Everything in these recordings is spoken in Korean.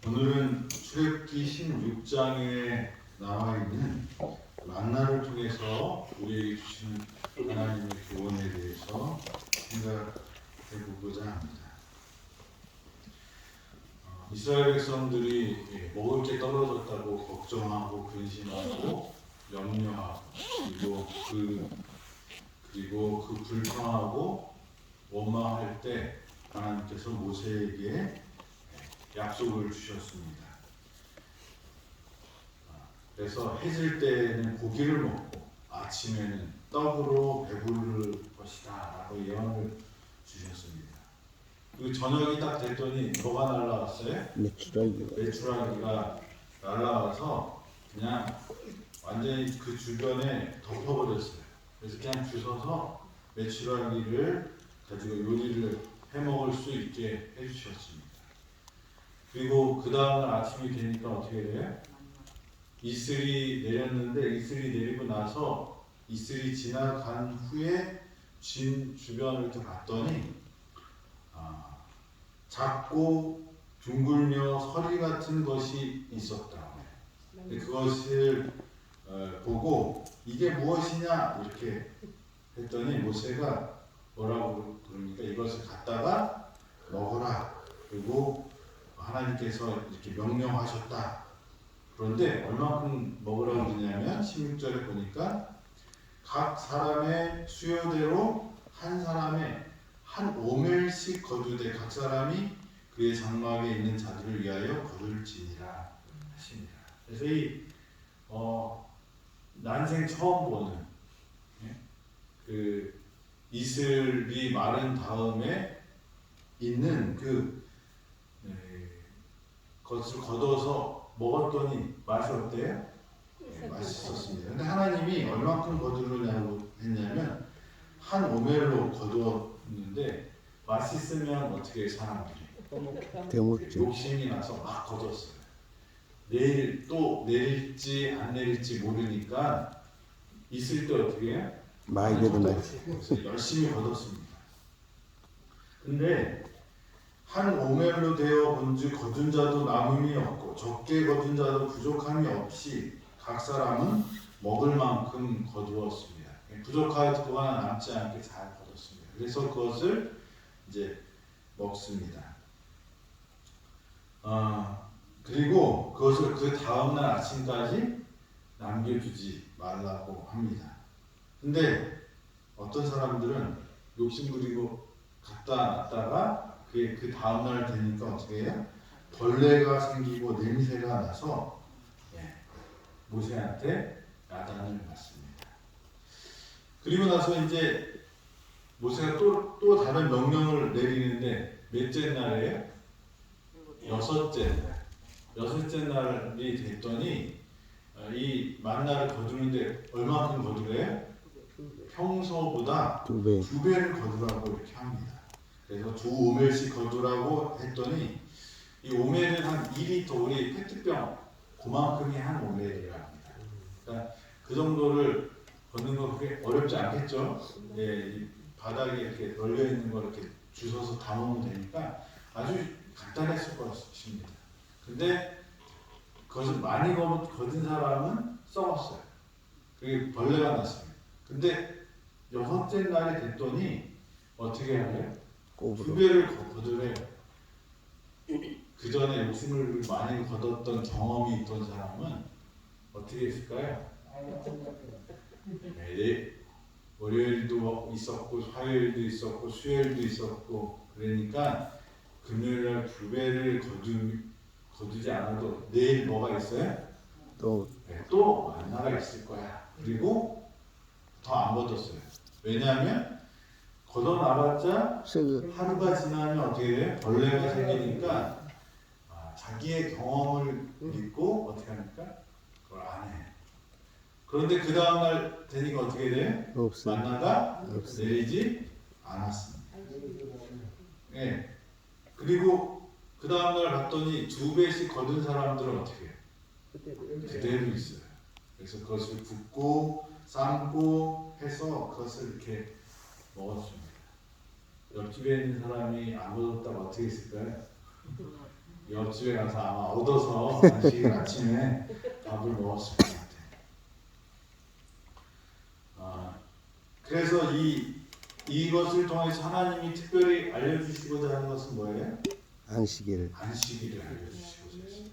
오늘은 출애굽기 16장에 나와 있는 만나를 통해서 우리에게 주시는 하나님의 교훈에 대해서 생각해 보고자 합니다. 이스라엘 백성들이 먹을 게 떨어졌다고 걱정하고 근심하고 염려하고 그리고 그 불평하고 원망할 때 하나님께서 모세에게 약속을 주셨습니다. 그래서 해질 때는 고기를 먹고 아침에는 떡으로 배부를 것이다 라고 예언을 주셨습니다. 그리고 저녁이 딱 됐더니 뭐가 날라왔어요? 메추라기가 날라와서 그냥 완전히 그 주변에 덮어버렸어요. 그래서 그냥 주워서 메추라기를 가지고 요리를 해먹을 수 있게 해주셨습니다. 그리고 그 다음날 아침이 되니까 어떻게 돼요? 이슬이 내렸는데 이슬이 내리고 나서 이슬이 지나간 후에 진 주변을 이렇게 봤더니 작고 둥글며 서리 같은 것이 있었다. 그것을 보고 이게 무엇이냐 이렇게 했더니 모세가 뭐라고 그러니까 이것을 갖다가 먹어라. 그리고 하나님께서 이렇게 명령하셨다. 그런데 얼마큼 먹으라고 그러냐면 16절에 보니까 각 사람의 수요대로 한 사람의 한 오멜씩 거두되 각 사람이 그의 장막에 있는 자들을 위하여 거둘지니라 하십니다. 그래서 이 난생 처음 보는 그 이슬이 마른 다음에 있는 그것을 걷어서 먹었더니 맛이 어때요? 맛있었습니다. 근데 하나님이 얼마큼 거두느냐고 했냐면 한 오멜로 거두었는데 맛있으면 어떻게 해요, 사람들이? 욕심이 나서 막 거뒀어요. 내일 또 내릴지 안 내릴지 모르니까 있을 때 어떻게 해요? 많이 거뒀어요. 열심히 거뒀습니다. 근데 한 오멜로 되어 본즉 거둔 자도 남음이 없고 적게 거둔 자도 부족함이 없이 각 사람은 먹을 만큼 거두었습니다. 부족하거나 남지 않게 잘 거뒀습니다. 그래서 그것을 이제 먹습니다. 그리고 그것을 그 다음날 아침까지 남겨두지 말라고 합니다. 근데 어떤 사람들은 욕심 부리고 갖다 놨다가 그 다음날 되니까 어떻게 해요? 벌레가 생기고 냄새가 나서 모세한테 야단을 맞습니다. 그리고 나서 이제 모세가 또 다른 명령을 내리는데 몇째 날이에요? 여섯째 날이 됐더니 이 만나를 거두는데 얼마큼 거두래요? 평소보다 두 배를 거두라고 이렇게 합니다. 그래서 두 오멜씩 거두라고 했더니 이 오멜은 한 2리터, 우리 페트병 그만큼이 한 오멜이라 합니다. 그러니까 그 정도를 걷는 거 그렇게 어렵지 않겠죠? 이 바닥에 이렇게 널려 있는 거 이렇게 주워서 담으면 되니까 아주 간단했을 것입니다. 근데 그것을 많이 거둔 사람은 썩었어요. 그게 벌레가 났습니다. 근데 여섯째 날이 됐더니 어떻게 하래요? 두 배를 거두래요. 그 전에 욕심을 많이 거뒀던 경험이 있던 사람은 어떻게 했을까요? 월요일도 있었고 화요일도 있었고 수요일도 있었고 그러니까 금요일날 두 배를 거두지 않아도 내일 뭐가 있어요? 또 만나가 있을 거야. 그리고 더 안 거뒀어요. 왜냐하면 걷어나봤자 하루가 지나면 어떻게 돼요? 벌레가 생기니까 자기의 경험을 믿고 어떻게 합니까? 그걸 안 해. 그런데 그 다음날 되니까 어떻게 돼요? 만나가 내리지 않았습니다. 그리고 그 다음날 봤더니 두 배씩 거둔 사람들은 어떻게 해요? 그대로 있어요. 그래서 그것을 굽고 삶고 해서 그것을 이렇게 먹었습니다. 옆집에 있는 사람이 안 거뒀다고 어떻게 했을까요? 옆집에 가서 아마 얻어서 안식일 아침에 밥을 먹었을 것 같아요. 그래서 이것을 통해서 하나님이 특별히 알려주시고자 하는 것은 뭐예요? 안식일. 안식일을 알려주시고자 했어요.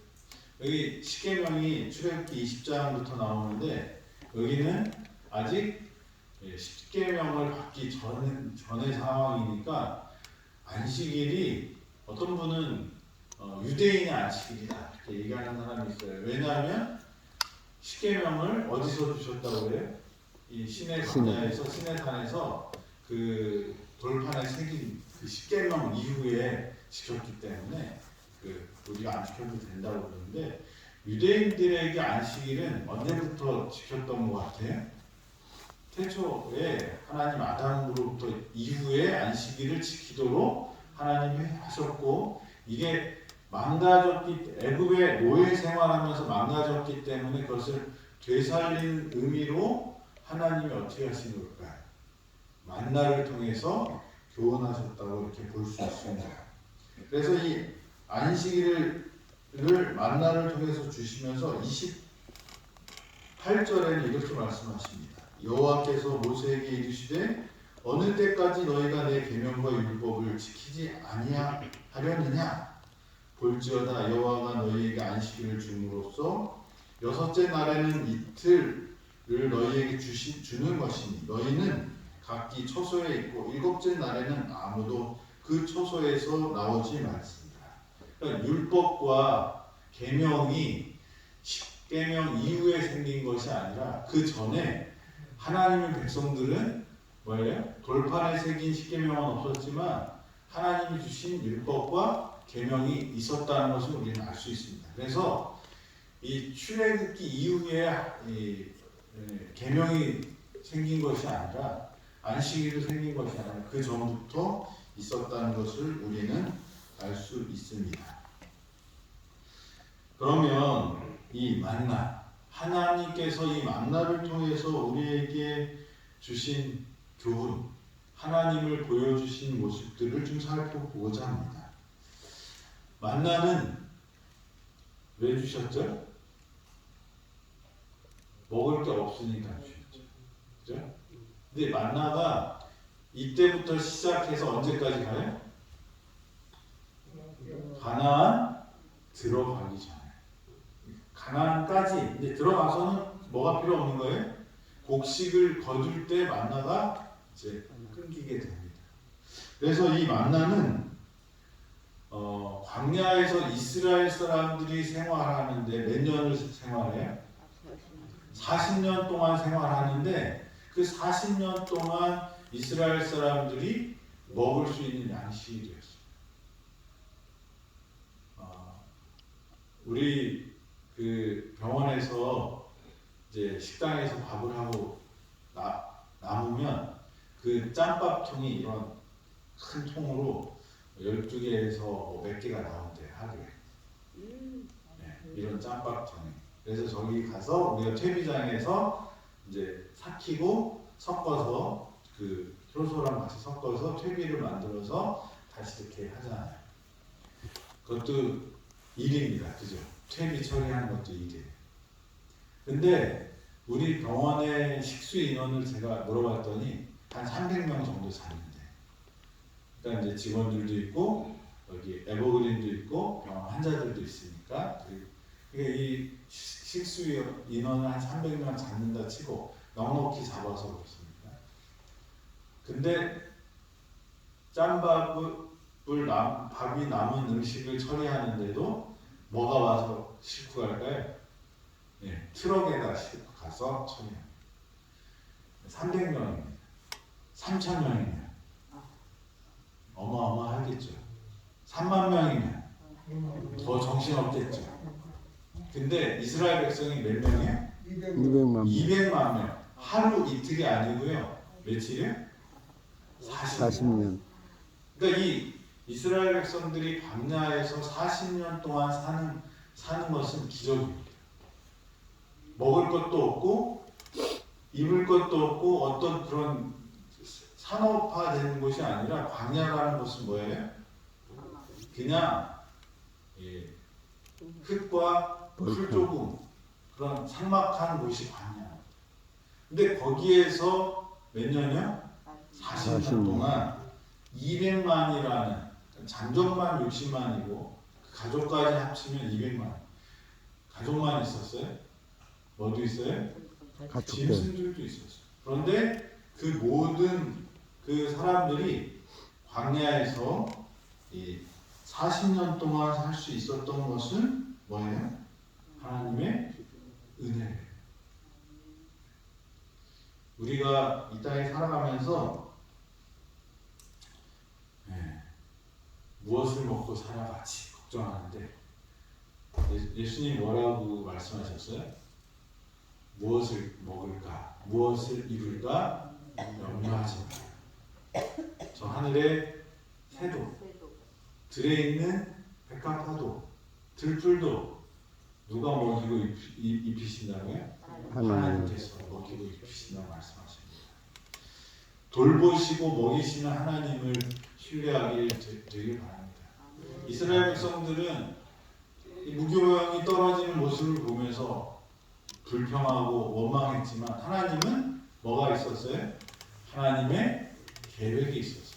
여기 십계명이 출애굽기 20장부터 나오는데 여기는 아직 십계명을 받기 전의 상황이니까 안식일이 어떤 분은 유대인의 안식일이다 이렇게 얘기하는 사람이 있어요. 왜냐하면 십계명을 어디서 주셨다고 그래요? 이 시내 광야에서 시내산에서 그 돌판에 새긴 그 십계명 이후에 지켰기 때문에 우리가 안 지켜도 된다고 그러는데 유대인들에게 안식일은 언제부터 지켰던 것 같아요? 태초에 하나님 아담으로부터 이후에 안식일을 지키도록 하나님이 하셨고 이게 애굽의 노예 생활하면서 망가졌기 때문에 그것을 되살린 의미로 하나님이 어떻게 하신 걸까요? 만나를 통해서 교훈하셨다고 이렇게 볼 수 있습니다. 그래서 이 안식일을 만나를 통해서 주시면서 28절에는 이렇게 말씀하십니다. 여호와께서 모세에게 이르시되 어느 때까지 너희가 내 계명과 율법을 지키지 아니하려느냐 볼지어다 여호와가 너희에게 안식일을 줌으로써 여섯째 날에는 이틀을 너희에게 주는 것이니 너희는 각기 처소에 있고 일곱째 날에는 아무도 그 처소에서 나오지 말지니라. 그러니까 율법과 계명이 십계명 이후에 생긴 것이 아니라 그 전에 하나님의 백성들은 뭐예요? 돌판에 새긴 십계명은 없었지만 하나님이 주신 율법과 계명이 있었다는 것을 우리는 알 수 있습니다. 그래서 이 출애굽기 이후에 계명이 생긴 것이 아니라 안식일이 생긴 것이 아니라 그 전부터 있었다는 것을 우리는 알 수 있습니다. 그러면 이 만나 하나님께서 이 만나를 통해서 우리에게 주신 교훈 하나님을 보여주신 모습들을 좀 살펴보고자 합니다. 만나는 왜 주셨죠? 먹을 게 없으니까 주셨죠. 그죠? 근데 만나가 이때부터 시작해서 언제까지 가요? 가나안 들어가기 전에. 가나안까지 이제 들어가서는 뭐가 필요 없는 거예요? 곡식을 거둘 때 만나가 이제 끊기게 됩니다. 그래서 이 만나는 광야에서 이스라엘 사람들이 생활하는데 몇 년을 생활해요? 40년 동안 생활하는데 그 40년 동안 이스라엘 사람들이 먹을 수 있는 양식이 되었어요. 우리 그 병원에서 이제 식당에서 밥을 하고 남으면 그 짬밥통이 이런 큰 통으로 12개에서 몇 개가 나온대요, 하루에. 네, 이런 짬밥통이. 그래서 저기 가서 우리가 퇴비장에서 이제 삭히고 섞어서 그 효소랑 같이 섞어서 퇴비를 만들어서 다시 이렇게 하잖아요. 그것도 일입니다. 그죠? 퇴비 처리하는 것도 일이에요. 근데 우리 병원의 식수 인원을 제가 물어봤더니 한 300명 정도 사는데 그러니까 이제 직원들도 있고 여기 에버그린도 있고 병원 환자들도 있으니까 이 식수 인원을 한 300명 잡는다 치고 넉넉히 잡아서 그렇습니다. 근데 밥이 남은 음식을 처리하는데도 뭐가 와서 싣고 갈까요? 네, 트럭에다 싣고 가서 처리합니다. 300명입니다. 3,000명이면 어마어마하겠죠. 3만 명이면 더 정신없겠죠. 근데 이스라엘 백성이 몇 명이에요? 200만 명. 하루 이틀이 아니고요. 며칠이요? 40년. 그러니까 이 이스라엘 백성들이 광야에서 40년 동안 사는 것은 기적입니다. 먹을 것도 없고 입을 것도 없고 어떤 그런 산업화되는 곳이 아니라 광야라는 것은 뭐예요? 그냥 예, 흙과 풀 조금 그런 삭막한 곳이 광야. 근데 거기에서 몇 년이요? 40년 동안 200만이라는 잠정만 60만이고 가족까지 합치면 200만. 가족만 있었어요? 뭐도 있어요? 짐승들도 있었어요. 그런데 그 모든 그 사람들이 광야에서 이 40년 동안 살 수 있었던 것은 뭐예요? 하나님의 은혜예요. 우리가 이 땅에 살아가면서 무엇을 먹고 살아가지 걱정하는데 예수님 뭐라고 말씀하셨어요? 무엇을 먹을까? 무엇을 입을까? 염려하지 마라. 저 하늘의 새도, 들에 있는 백합화도, 들풀도 누가 먹이고 입히신다고요? 하나님께서 먹이고 입히신다고 말씀하십니다. 돌보시고 먹이시는 하나님을 신뢰하길 되길 바랍니다. 이스라엘 백성들은 무교양이 떨어지는 모습을 보면서 불평하고 원망했지만 하나님은 뭐가 있었어요? 하나님의 계획이 있었어요.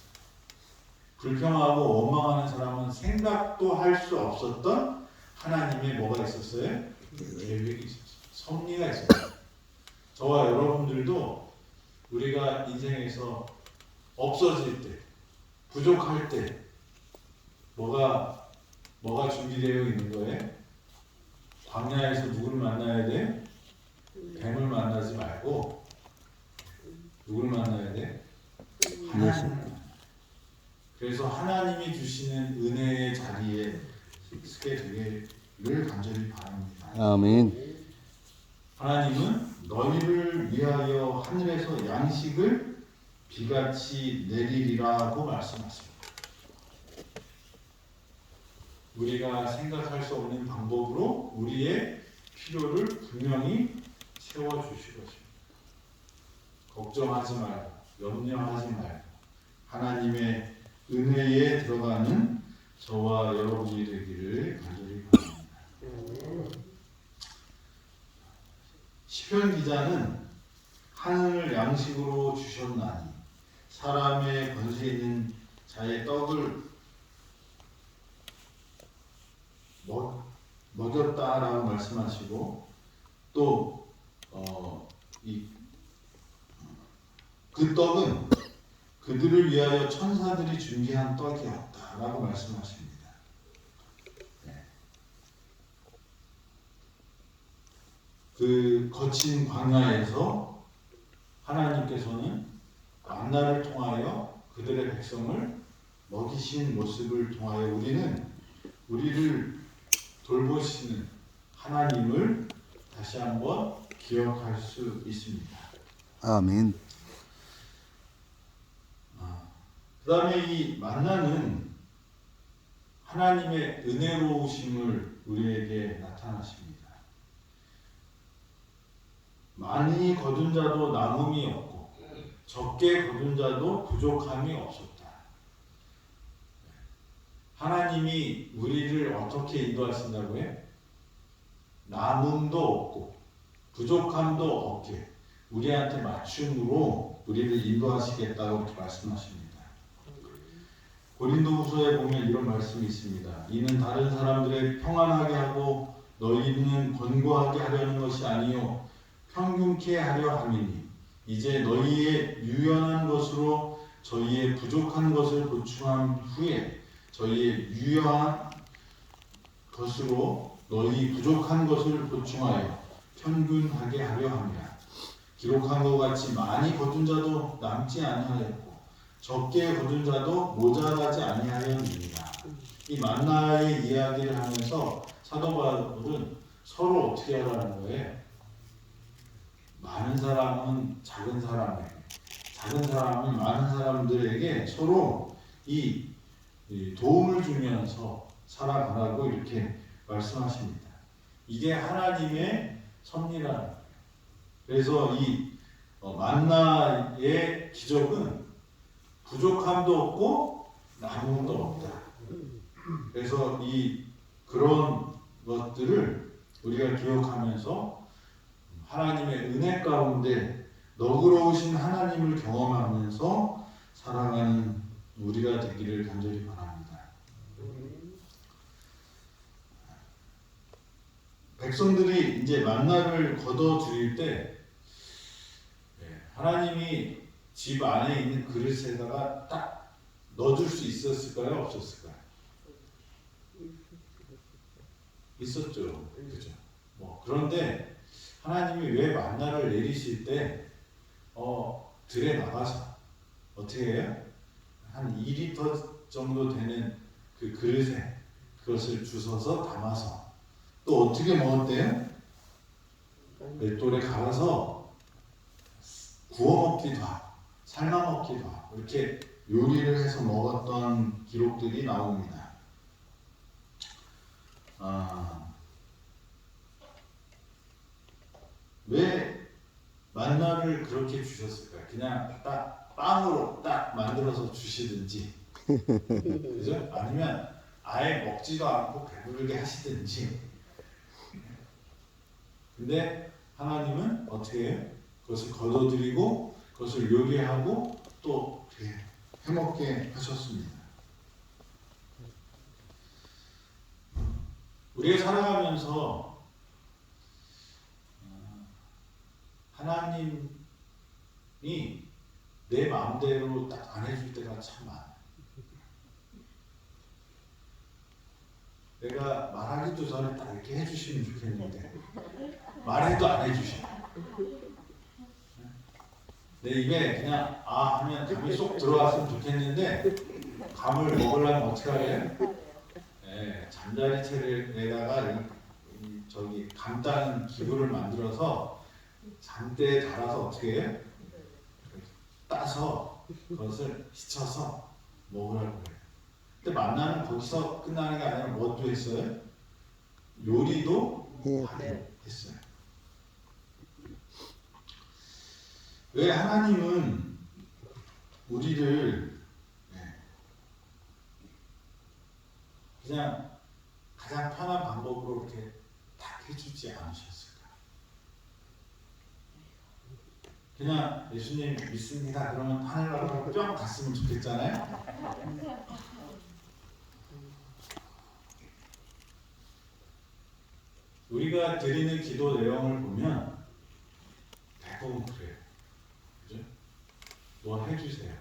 불평하고 원망하는 사람은 생각도 할 수 없었던 하나님의 뭐가 있었어요? 계획이 있었어요. 섭리가 있었어요. 저와 여러분들도 우리가 인생에서 없어질 때, 부족할 때 뭐가 준비되어 있는 거예요? 광야에서 누구를 만나야 돼? 뱀을 만나지 말고 누구를 만나야 돼? 하나님. 그래서 하나님이 주시는 은혜의 자리에 있게 되기를 간절히 바랍니다. 아멘. 하나님은 너희를 위하여 하늘에서 양식을 비같이 내리리라고 말씀하십니다. 우리가 생각할 수 없는 방법으로 우리의 필요를 분명히 채워주실 것입니다. 걱정하지 말고 염려하지 말고 하나님의 은혜에 들어가는 저와 여러분이 되기를 간절히 바랍니다. 시편 기자는 하늘을 양식으로 주셨나니 사람의 권세 있는 자의 떡을 먹였다라고 말씀하시고 또 그 떡은 그들을 위하여 천사들이 준비한 떡이었다라고 말씀하십니다. 네. 그 거친 광야에서 하나님께서는 만나를 통하여 그들의 백성을 먹이신 모습을 통하여 우리를 돌보시는 하나님을 다시 한번 기억할 수 있습니다. 아멘. 그 다음에 이 만나는 하나님의 은혜로우심을 우리에게 나타나십니다. 많이 거둔 자도 남음이 없고 적게 거둔 자도 부족함이 없었다. 하나님이 우리를 어떻게 인도하신다고요? 남음도 없고 부족함도 없게 우리한테 맞춤으로 우리를 인도하시겠다고 이렇게 말씀하십니다. 고린도후서에 보면 이런 말씀이 있습니다. 이는 다른 사람들을 평안하게 하고 너희는 권고하게 하려는 것이 아니요 평균케 하려 함이니 이제 너희의 유연한 것으로 저희의 부족한 것을 보충한 후에 저희의 유연한 것으로 너희 부족한 것을 보충하여 평균하게 하려 함이라. 기록한 것 같이 많이 거둔 자도 남지 아니하였고 적게 거둔 자도 모자라지 아니하였느니라. 이 만나의 이야기를 하면서 사도 바울은 서로 어떻게 하라는 거예요? 많은 사람은 작은 사람에게, 작은 사람은 많은 사람들에게 서로 이 도움을 주면서 살아가라고 이렇게 말씀하십니다. 이게 하나님의 섭리라는 거예요. 그래서 이 만나의 기적은 부족함도 없고 남음도 없다. 그래서 이 그런 것들을 우리가 기억하면서 하나님의 은혜 가운데 너그러우신 하나님을 경험하면서 살아가는 우리가 되기를 간절히 바랍니다. 백성들이 이제 만나를 거둬 드릴 때 하나님이 집 안에 있는 그릇에다가 딱 넣어줄 수 있었을까요? 없었을까요? 있었죠. 그죠? 그런데 하나님이 왜 만나를 내리실 때 들에 나가서 어떻게 해요? 한 2리터 정도 되는 그 그릇에 그것을 주워서 담아서 또 어떻게 먹었대요? 맷돌에 갈아서 구워 먹기도 하고 삶아 먹기도 하고 이렇게 요리를 해서 먹었던 기록들이 나옵니다. 왜 만나를 그렇게 주셨을까요? 그냥 딱 빵으로 딱 만들어서 주시든지 그죠? 아니면 아예 먹지도 않고 배부르게 하시든지. 근데 하나님은 어떻게 해요? 그것을 거둬들이고 그것을 요리하고 또 해먹게 하셨습니다. 우리가 살아가면서 하나님이 내 마음대로 딱 안 해줄 때가 참 많아요. 내가 말하기도 전에 딱 이렇게 해주시면 좋겠는데 말해도 안 해주셔. 내 입에 그냥 하면 감이 쏙 들어왔으면 좋겠는데 감을 먹으려면 어떻게 하래? 잠자리채에다가 저기 감 따는 기구를 만들어서 잠대에 달아서 어떻게 해? 따서 그것을 씻어서 먹으라고 해요. 근데 만나는 거기서 끝나는 게 아니라 뭐도 했어요? 요리도 했어요. 왜 하나님은 우리를 그냥 가장 편한 방법으로 이렇게 딱 해주지 않으셨을까? 그냥 예수님 믿습니다 그러면 하늘나라로 뿅 갔으면 좋겠잖아요. 우리가 드리는 기도 내용을 보면 대부분 그래요. 그죠? 뭐 해주세요.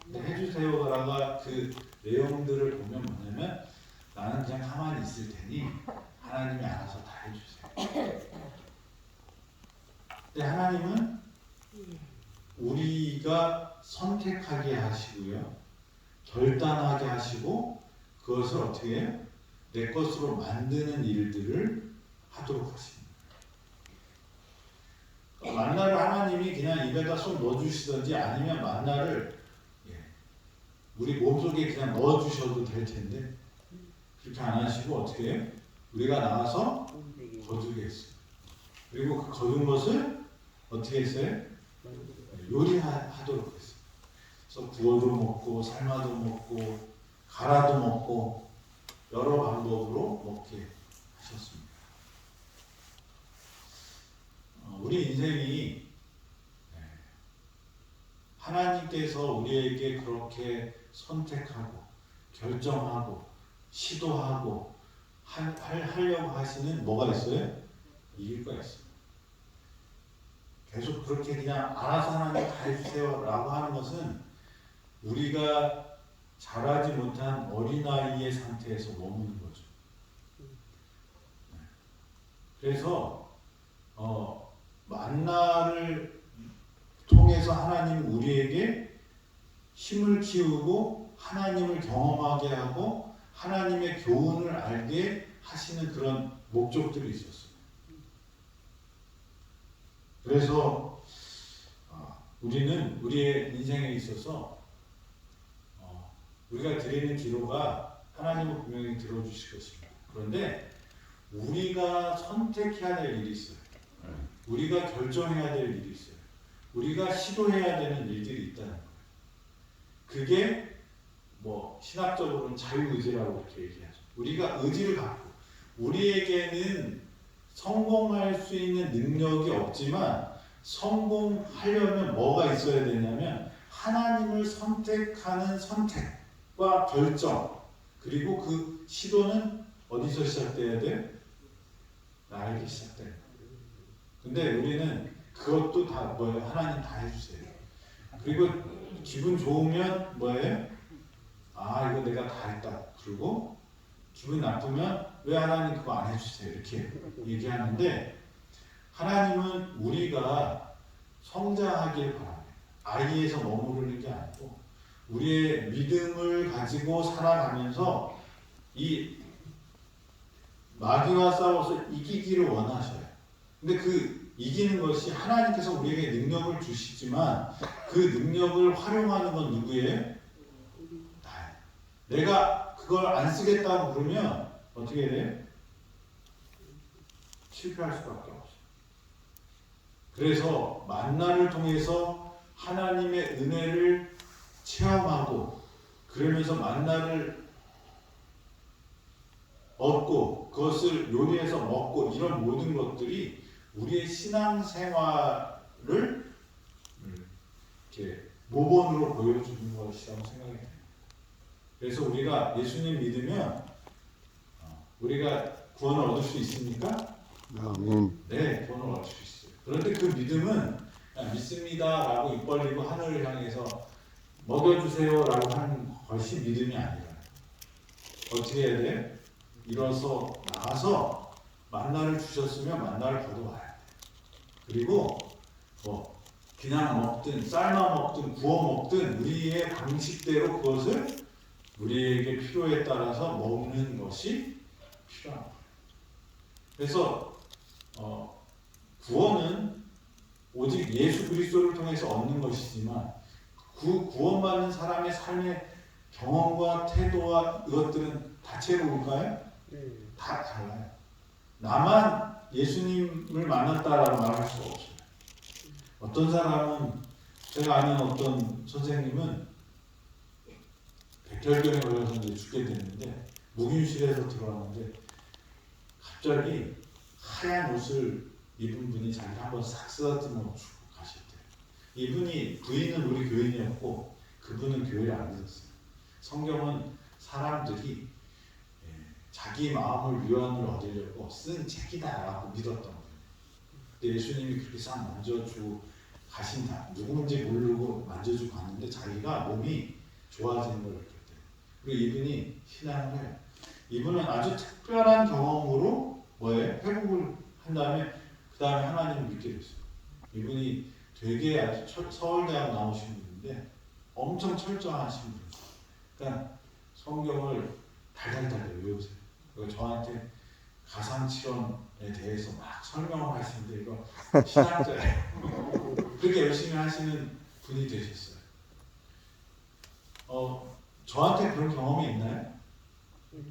근데 해주세요가 그 내용들을 보면 뭐냐면 나는 그냥 가만히 있을 테니 하나님이 알아서 다 해주세요. 근데 하나님은 우리가 선택하게 하시고요. 결단하게 하시고 그것을 어떻게 해요? 내 것으로 만드는 일들을 하도록 하십니다. 만나를 하나님이 그냥 입에다 쏙 넣어주시든지 아니면 만나를 우리 몸속에 그냥 넣어주셔도 될 텐데 그렇게 안 하시고 어떻게 해요? 우리가 나가서 거두게 했어요. 그리고 그 거둔 것을 어떻게 했어요? 요리하도록 했어요. 그래서 구워도 먹고 삶아도 먹고 갈아도 먹고 여러 방법으로 먹게 하셨습니다. 우리 인생이 하나님께서 우리에게 그렇게 선택하고 결정하고 시도하고 하려고 하시는 뭐가 있어요? 이유가 있어요. 계속 그렇게 그냥 알아서 하나님 다 해주세요 라고 하는 것은 우리가 자라지 못한 어린아이의 상태에서 머무는 거죠. 그래서 만나를 통해서 하나님 우리에게 힘을 키우고 하나님을 경험하게 하고 하나님의 교훈을 알게 하시는 그런 목적들이 있었어요. 그래서 우리는 우리의 인생에 있어서 우리가 드리는 기도가 하나님은 분명히 들어주실 것입니다. 그런데 우리가 선택해야 될 일이 있어요. 우리가 결정해야 될 일이 있어요. 우리가 시도해야 되는 일들이 있다는 거예요. 그게 신학적으로는 자유의지라고 이렇게 얘기하죠. 우리가 의지를 갖고 우리에게는 성공할 수 있는 능력이 없지만 성공하려면 뭐가 있어야 되냐면 하나님을 선택하는 선택과 결정 그리고 그 시도는 어디서 시작돼야 돼? 나에게 시작돼요. 근데 우리는 그것도 다 뭐예요? 하나님 다 해주세요. 그리고 기분 좋으면 뭐예요? 아 이거 내가 다 했다. 그리고 기분 나쁘면 왜 하나님 그거 안 해주세요? 이렇게 얘기하는데 하나님은 우리가 성장하길 바랍니다. 아이에서 머무르는 게 아니고 우리의 믿음을 가지고 살아가면서 이 마귀와 싸워서 이기기를 원하셔요. 근데 그 이기는 것이 하나님께서 우리에게 능력을 주시지만 그 능력을 활용하는 건 누구예요? 나예요. 내가 그걸 안 쓰겠다고 그러면 어떻게 돼요? 실패할 수밖에 없어요. 그래서 만나를 통해서 하나님의 은혜를 체험하고 그러면서 만나를 얻고 그것을 요리해서 먹고 이런 모든 것들이 우리의 신앙생활을 이렇게 모범으로 보여주는 것이라고 생각이 돼요. 그래서 우리가 예수님 믿으면 우리가 구원을 얻을 수 있습니까? 아멘. 네, 구원을 얻을 수 있어요. 그런데 그 믿음은 그냥 믿습니다라고 입 벌리고 하늘을 향해서 먹여주세요라고 하는 것이 믿음이 아니라 어떻게 해야 돼? 일어서 나가서 만나를 주셨으면 만나를 거둬와야 돼. 그리고 뭐 그냥 먹든 삶아 먹든 구워 먹든 우리의 방식대로 그것을 우리에게 필요에 따라서 먹는 것이 필요한 거예요. 그래서 구원은 오직 예수 그리스도를 통해서 얻는 것이지만 그 구원받는 사람의 삶의 경험과 태도와 이것들은 다채로울까요? 다 달라요. 나만 예수님을 만났다라고 말할 수가 없어요. 어떤 사람은 제가 아는 어떤 선생님은 백혈병에 걸려서 이제 죽게 됐는데 묵인실에서 들어왔는데 갑자기 하얀 옷을 입은 분이 자기 한번 싹 쓰다듬어 주고 가셨대요. 이분이 부인은 우리 교인이었고 그분은 교회에 안 있었어요. 성경은 사람들이 자기 마음을 위안을 얻으려고 쓴 책이다라고 믿었던 거예요. 근데 예수님이 그렇게 싹 만져주고 가신다. 누군지 모르고 만져주고 갔는데 자기가 몸이 좋아지는 걸 느꼈대요. 그리고 이분이 신앙을 해요. 이분은 아주 특별한 경험으로 뭐예요? 회복을 한 다음에 그 다음에 하나님을 믿게 됐어요. 이분이 되게 아주 서울대학 나오신 분인데 엄청 철저하신 분이에요. 그러니까 성경을 달달달 외우세요. 그리고 저한테 가상치론에 대해서 막 설명을 하시는데 이거 신학자예요. 그렇게 열심히 하시는 분이 되셨어요. 저한테 그런 경험이 있나요?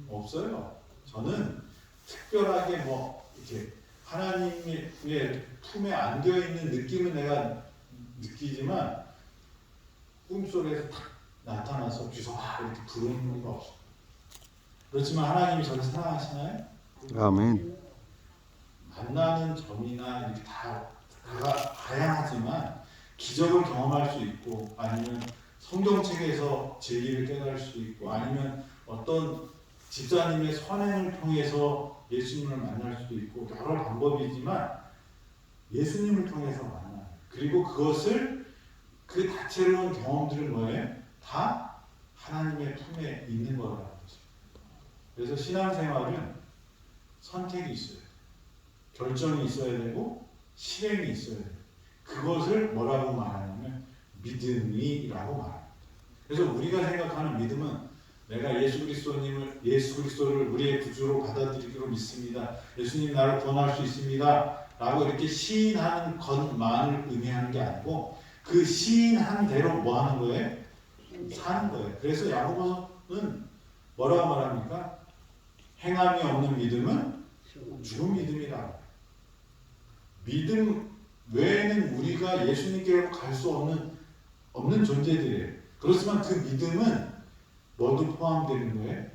없어요. 저는 특별하게 뭐 이렇게 하나님의 품에 안겨 있는 느낌은 내가 느끼지만 꿈속에서 탁 나타나서 주서 이렇게 부르는 거 없어요. 그렇지만 하나님이 저를 사랑하시나요? 아멘. 만나는 점이나 이렇게 다 다양하지만 기적을 경험할 수 있고 아니면 성경책에서 진리를 깨달을 수 있고 아니면 어떤 집사님의 선행을 통해서 예수님을 만날 수도 있고 여러 방법이지만 예수님을 통해서 만나요. 그리고 그것을 그 다채로운 경험들은 뭐예요? 다 하나님의 품에 있는 거라는 거죠. 그래서 신앙생활은 선택이 있어야 돼요. 결정이 있어야 되고 실행이 있어야 돼요. 그것을 뭐라고 말하냐면 믿음이라고 말합니다. 그래서 우리가 생각하는 믿음은 내가 예수 그리스도를 우리의 구주로 받아들이기로 믿습니다. 예수님 나를 구원할 수 있습니다. 라고 이렇게 시인하는 것만을 의미하는 게 아니고 그 시인한 대로 뭐 하는 거예요? 사는 거예요. 그래서 야고보는 뭐라고 말합니까? 행함이 없는 믿음은 죽은 믿음이다. 믿음 외에는 우리가 예수님께로 갈 수 없는 존재들이에요. 그렇지만 그 믿음은 뭐도 포함되는 거예요?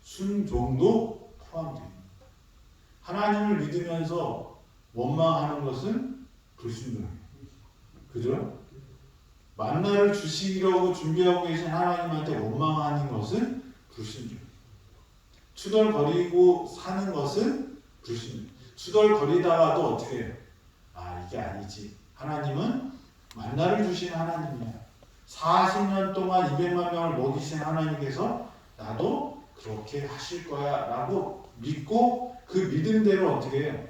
순종도 포함됩니다. 하나님을 믿으면서 원망하는 것은 불순종이에요. 그죠? 만나를 주시려고 준비하고 계신 하나님한테 원망하는 것은 불순종이에요. 투덜거리고 사는 것은 불순종이에요. 투덜거리다가도 어떻게 해요? 아, 이게 아니지. 하나님은 만나를 주신 하나님이야. 40년 동안 200만 명을 먹이신 하나님께서 나도 그렇게 하실 거야 라고 믿고 그 믿음대로 어떻게 해요?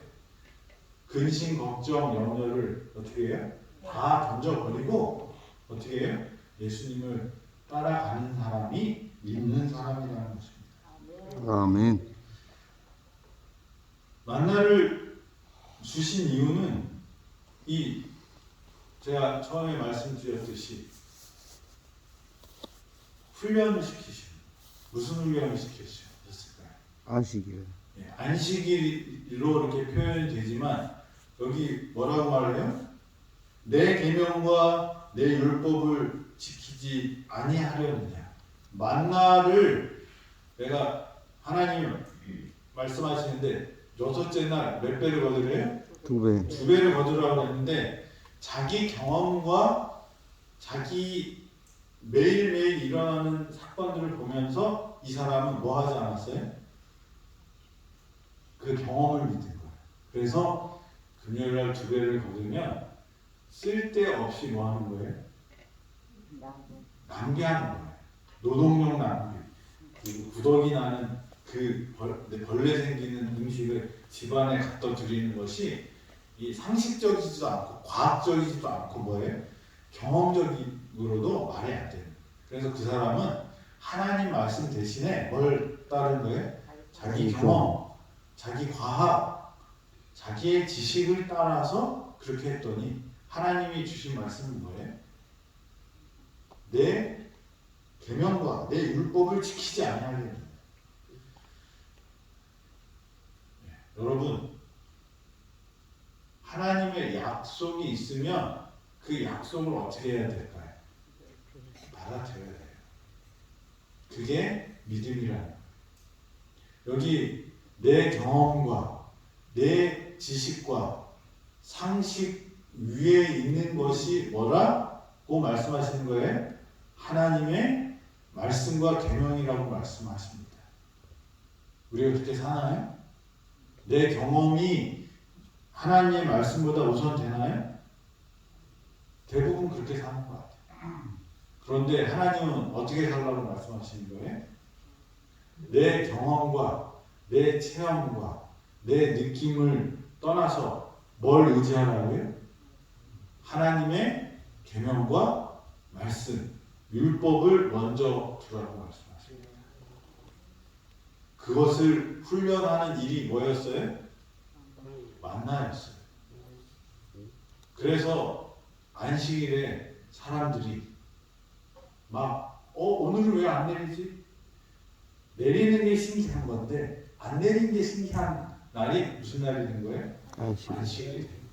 근심, 걱정, 염려를 어떻게 해요? 다 던져버리고 어떻게 해요? 예수님을 따라가는 사람이 믿는 사람이라는 것입니다. 아멘. 만나를 주신 이유는 이 제가 처음에 말씀드렸듯이 훈련을 시키시는 무슨 훈련을 시키셨을까요? 아시길. 예, 안식일로 이렇게 표현이 되지만 여기 뭐라고 말해요? 내 계명과 내 율법을 지키지 아니하려느냐. 만나를 내가 하나님 말씀하시는데 여섯째 날 몇 배를 거두래요? 2배. 2배를 거두라고 했는데 자기 경험과 자기 매일매일 일어나는 사건들을 보면서 이 사람은 뭐 하지 않았어요? 그 경험을 믿은 거예요. 그래서 금요일날 2배를 거두면 쓸데없이 뭐 하는 거예요? 낭비하는 거예요. 노동력 낭비. 그리고 구더기 나는 그 벌레 생기는 음식을 집안에 갖다 드리는 것이 이 상식적이지도 않고 과학적이지도 않고 뭐예요? 경험적으로도 말이 안 돼요. 그래서 그 사람은 하나님 말씀 대신에 뭘 따른 거예요? 자기 경험, 자기 과학, 자기의 지식을 따라서 그렇게 했더니 하나님이 주신 말씀은 뭐예요? 내 계명과 내 율법을 지키지 아니하려는. 여러분, 하나님의 약속이 있으면 그 약속을 어떻게 해야 될까요? 받아들여야 돼요. 그게 믿음이라는 거예요. 여기 내 경험과 내 지식과 상식 위에 있는 것이 뭐라고 말씀하시는 거예요? 하나님의 말씀과 계명이라고 말씀하십니다. 우리가 그렇게 사나요? 내 경험이 하나님의 말씀보다 우선 되나요? 대부분 그렇게 사는 것 같아요. 그런데 하나님은 어떻게 살라고 말씀하시는 거예요? 내 경험과 내 체험과 내 느낌을 떠나서 뭘 의지하라고요? 하나님의 계명과 말씀, 율법을 먼저 두라고 말씀하십니다. 그것을 훈련하는 일이 뭐였어요? 만나였어요. 그래서 안식일에 사람들이 막 오늘은 왜 안 내리지? 내리는 게 신기한 건데 안 내리는 게 신기한 날이 무슨 날이 된 거예요? 안식일이 된 거예요.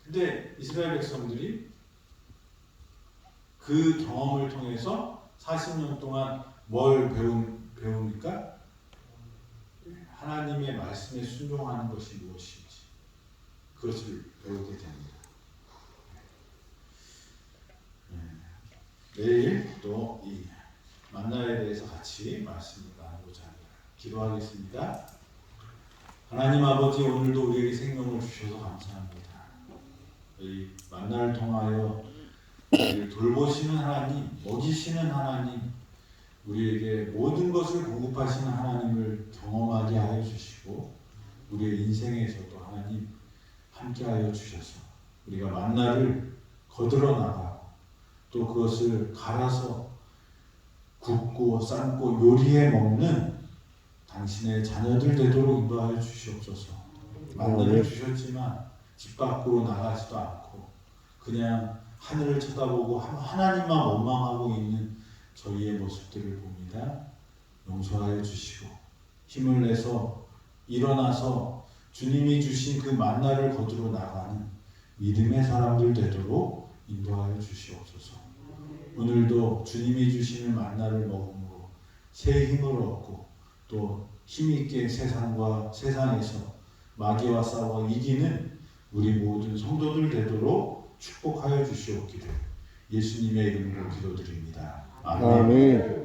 근데 이스라엘 백성들이 그 경험을 통해서 40년 동안 뭘 배우니까 하나님의 말씀에 순종하는 것이 무엇인지 그것을 배우게 됩니다. 내일 또 이 만나에 대해서 같이 말씀을 나누고자 합니다. 기도하겠습니다. 하나님 아버지, 오늘도 우리에게 생명을 주셔서 감사합니다. 이 만나를 통하여 우리를 돌보시는 하나님, 먹이시는 하나님, 우리에게 모든 것을 공급하시는 하나님을 경험하게 하여 주시고 우리의 인생에서도 하나님 함께하여 주셔서 우리가 만나를 거들어 나가고 또 그것을 갈아서 굽고 삶고 요리해 먹는 당신의 자녀들 되도록 인도하여 주시옵소서. 만나를 주셨지만 집 밖으로 나가지도 않고 그냥 하늘을 쳐다보고 하나님만 원망하고 있는 저희의 모습들을 봅니다. 용서하여 주시고 힘을 내서 일어나서 주님이 주신 그 만나를 거두러 나가는 믿음의 사람들 되도록 인도하여 주시옵소서. 오늘도 주님이 주시는 만나를 먹음으로 새 힘을 얻고 또 힘있게 세상에서 마귀와 싸워 이기는 우리 모든 성도들 되도록 축복하여 주시옵기를 예수님의 이름으로 기도드립니다. 아멘. 아멘.